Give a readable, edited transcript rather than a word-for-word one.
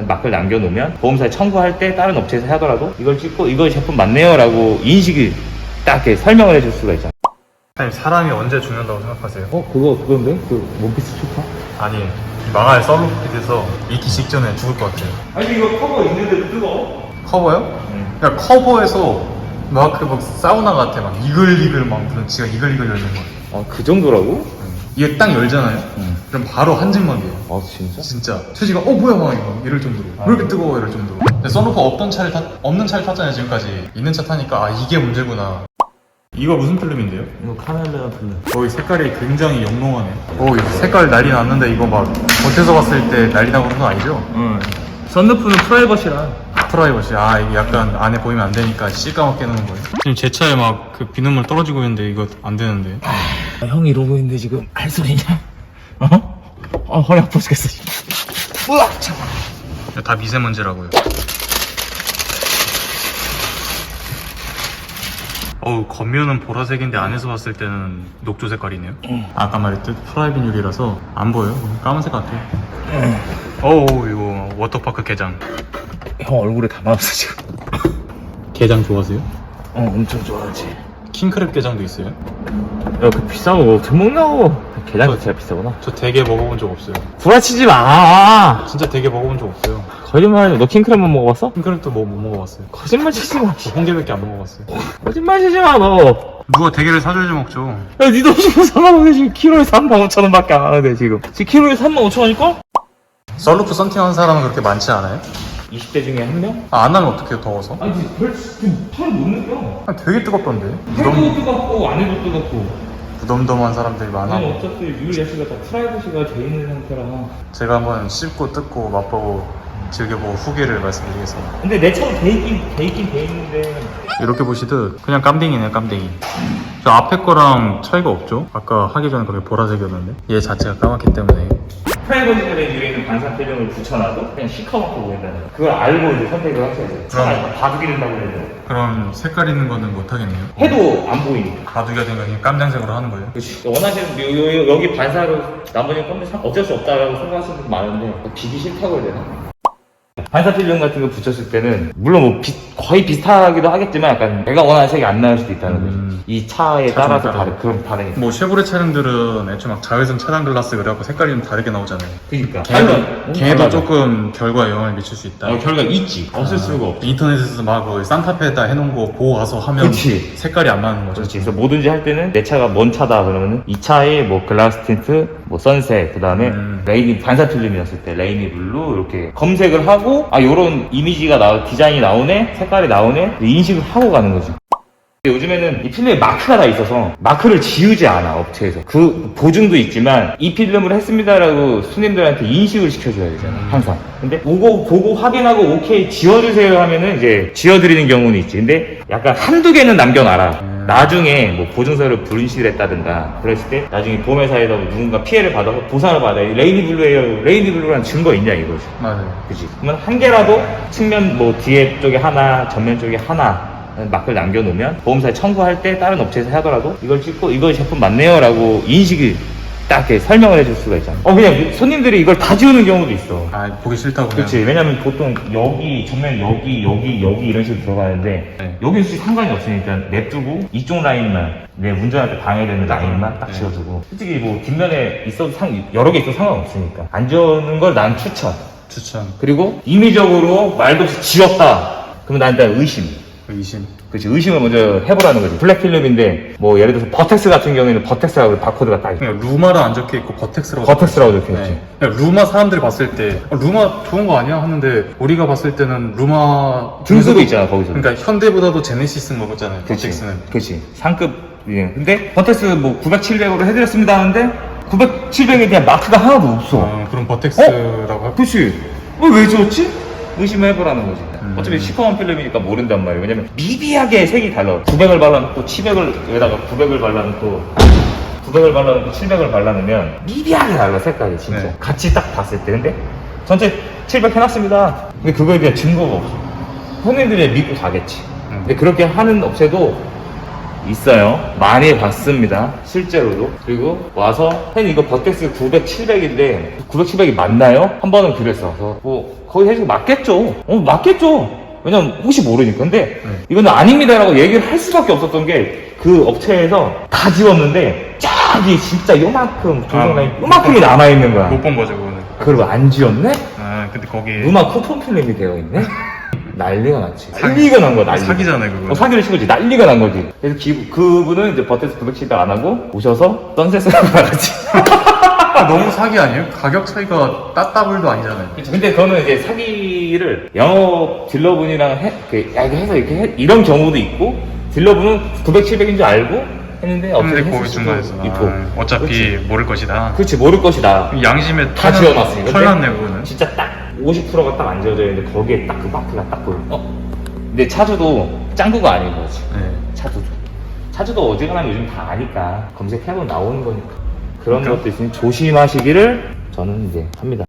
마크를 남겨놓으면 보험사에 청구할 때 다른 업체에서 하더라도 이걸 찍고 이거 제품 맞네요 라고 인식이 딱 이렇게 설명을 해줄 수가 있잖아. 사장님, 사람이 언제 죽는다고 생각하세요? 그건데? 그 원피스 초파? 아니, 이 망할 썰루핏에서 익기 직전에 죽을 것 같아요. 아니 이거 커버 있는데도 뜨거워. 커버요? 그러니까 커버에서 막 그 사우나 같아. 막 이글이글 막 무슨 지가 이글이글 열는 거. 그 정도라고? 이게 딱 열잖아요? 그럼 바로 한증막이에요. 아 진짜? 진짜. 최지가 뭐야 막 이럴 정도로. 왜 이렇게 뜨거워 이럴 정도로. 근데 썬루프 없는 차를 탔잖아요 지금까지. 있는 차 타니까 아 이게 문제구나. 이거 무슨 필름인데요? 이거 카멜레온 필름. 이 색깔이 굉장히 영롱하네. 이 색깔 난리 났는데 이거 막 겉에서 봤을 때 난리 나고 그런 건 아니죠? 응. 선루프는 프라이버시라. 프라이버시. 이게 약간 안에 보이면 안 되니까 시까맣게 해놓은 거예요. 지금 제 차에 막 그 비눗물 떨어지고 있는데 이거 안 되는데. 형이 이러고 있는데 지금 할 소리냐? 허리 아파 죽겠어. 으악! 다 미세먼지라고요. 겉면은 보라색인데 안에서 봤을 때는 녹조 색깔이네요. 아까 말했듯 프라이빗 유리라서 안 보여요. 까만색 같아요. 이거 워터파크 게장. 형 얼굴에 담아놨어 지금. 게장 좋아하세요? 엄청 좋아하지. 킹크랩 게장도 있어요? 야, 그 비싼 거 어떻게 먹냐고. 게장도 진짜 비싸구나. 저 되게 먹어본 적 없어요. 구라치지 마. 진짜 되게 먹어본 적 없어요. 거짓말하지. 너 킹크랩만 먹어봤어? 킹크랩도 못 먹어봤어요. 거짓말 치지 마. 저 홍게밖에 안 먹어봤어요. 거짓말 치지 마, 너. 누가 대게를 사줘야지 먹죠. 야, 니도 지금 4만원에 지금 키로에 35,000원 밖에 안 하는데, 지금. 지금 키로에 35,000원일걸? 썰루프 썬팅하는 사람은 그렇게 많지 않아요? 20대 중에 한 명? 안 하면 어떡해요, 더워서? 아니, 지금 팔을 못 느껴. 되게 뜨겁던데. 팔도 뜨겁고, 안에도 뜨겁고. 무덤덤한 사람들이 많아. 아니, 어차피 유리야시가 다 프라이버시가 돼 있는 상태라. 제가 한번 씹고 뜯고 맛보고 즐겨보고 후기를 말씀드리겠습니다. 근데 내 차도 돼 있긴 돼 있는데. 이렇게 보시듯 그냥 깜댕이네요, 깜댕이. 저 앞에 거랑 차이가 없죠? 아까 하기 전에 그렇게 보라색이었는데 얘 자체가 까맣기 때문에. 프라이버시가 된 유리는 반사 필름을 붙여놔도 그냥 시커멓게 보인다는 거. 그걸 알고 이제 선택을 하셔야 돼요. 차가 바둑이 된다고 해도 그럼 색깔 있는 거는 못하겠네요? 해도 안 보이니까. 바둑이가 된 거 그냥 깜장색으로 하는 거예요? 그렇지. 원하시는 여기 반사로 나머지는 컴퓨터 어쩔 수 없다라고 생각하시는 분 많은데 비기 싫다고 해야 되나? 반사 필름 같은 거 붙였을 때는 물론 뭐 거의 비슷하기도 하겠지만 약간 내가 원하는 색이 안 나올 수도 있다는 거죠. 이 차에 따라서 그런 반응이. 뭐 쉐보레 차량들은 애초에 막 자외선 차단 글라스 그래갖고 색깔이 좀 다르게 나오잖아요. 그러니까. 걔도 조금 결과에 영향을 미칠 수 있다. 결과 있지. 없을 수가 없지. 인터넷에서 막 산타페에다 해놓은 거 보고 와서 하면 그치. 색깔이 안 맞는 거죠. 그렇지. 그래서 뭐든지 할 때는 내 차가 뭔 차다 그러면은 이 차에 뭐 글라스 틴트, 뭐 선셋, 그 다음에 레이니 반사 필름이었을 때 레이니 블루 이렇게 검색을 하고 요런 이미지가 디자인이 나오네, 색깔이 나오네 인식을 하고 가는 거지. 요즘에는 이 필름에 마크가 다 있어서 마크를 지우지 않아, 업체에서. 그 보증도 있지만 이 필름을 했습니다라고 손님들한테 인식을 시켜줘야 되잖아, 항상. 근데 보고 확인하고 오케이 지워주세요 하면은 이제 지워드리는 경우는 있지. 근데 약간 한두 개는 남겨놔라. 나중에 뭐 보증서를 불인실했다든가 그랬을 때 나중에 보험회사에서 누군가 피해를 받아서 보상을 받아요. 레이니 블루예요. 레이니 블루라는 증거 있냐 이거지. 맞아요. 그치. 그러면 한 개라도 측면 뭐 뒤에 쪽에 하나, 전면 쪽에 하나 마크를 남겨놓으면 보험사에 청구할 때 다른 업체에서 하더라도 이걸 찍고 이거 제품 맞네요 라고 인식이 딱 이렇게 설명을 해줄 수가 있잖아. 그냥 손님들이 이걸 다 지우는 경우도 있어. 보기 싫다고. 그렇지. 왜냐면 보통 여기, 전면 여기 이런 식으로 들어가는데 네. 여기는 솔직히 상관이 없으니까 냅두고 이쪽 라인만, 내 운전할 때 방해되는 라인만 딱 지워두고 솔직히 뭐 뒷면에 있어도 여러 개 있어도 상관없으니까 안 지우는 걸 난 추천. 그리고 임의적으로 말도 없이 지웠다 그러면 난 일단 의심. 그렇지. 의심을 먼저 해보라는 거지. 블랙 필름인데 뭐 예를 들어서 버텍스 같은 경우에는 버텍스라고 바코드가 딱 있고 루마는 안 적혀있고 버텍스라고 적혀있지. 루마 사람들이 봤을 때 루마 좋은 거 아니야? 하는데 우리가 봤을 때는 루마 등급이 있잖아 거기서. 그러니까 현대보다도 제네시스 먹었잖아요. 버텍스는. 그렇지. 상급. 근데 버텍스 뭐 900, 700으로 해드렸습니다 하는데 900, 700에 대한 마크가 하나도 없어. 그럼 버텍스라고 할. 그치. 왜 지웠지? 의심을 해보라는 거지. 어차피 시커먼 필름이니까 모른단 말이에요. 왜냐면 미비하게 색이 달라. 900을 발라놓고 700에다가 900을 발라놓고 900을 발라놓고 700을 발라놓으면 미비하게 달라, 색깔이 진짜. 네. 같이 딱 봤을 때. 근데 전체 700 해놨습니다. 근데 그거에 대한 증거가 없어. 손님들이 믿고 가겠지. 근데 그렇게 하는 업체도 있어요. 많이 봤습니다. 실제로도. 그리고 와서 팬 이거 버텍스 900, 700인데 900, 700이 맞나요? 한 번은 그랬어. 그래서 뭐 거의 해주고 맞겠죠. 맞겠죠. 왜냐면 혹시 모르니까. 근데 이거는 아닙니다라고 얘기를 할 수밖에 없었던 게 그 업체에서 다 지웠는데 쫙이 진짜 요만큼 조성 라인 요만큼이 남아있는 거야. 못 본 거죠, 그거는. 그걸 안 지웠네? 아, 근데 거기. 음악 쿠폰 필름이 되어 있네? 난리가 났지. 난리가 난 거야, 난리가. 사기잖아요, 그거. 사기를 친 거지. 난리가 난 거지. 그래서 그분은 이제 버테스 970 안 하고 오셔서 선셋을 하고 나갔지. 너무 사기 아니에요? 가격 차이가 따따블도 아니잖아요. 그쵸. 근데 그거는 이제 사기를 영업 딜러분이랑 해서 이렇게 이런 경우도 있고, 딜러분은 900, 700인 줄 알고 했는데, 근데 했을 거기 수도 중간에서 있고. 어차피 그렇지. 모를 것이다. 그렇지, 모를 것이다. 양심에 다 지워놨으니까. 털났네, 그거는. 진짜 딱 50%가 딱 안 지워져 있는데 거기에 딱 그 마크가 딱 보여. 근데 차주도 짱구가 아닌 거지. 네. 차주도 어지간하면 요즘 다 아니까 검색해보면 나오는 거니까 그런 그러니까? 것도 있으니 조심하시기를 저는 이제 합니다.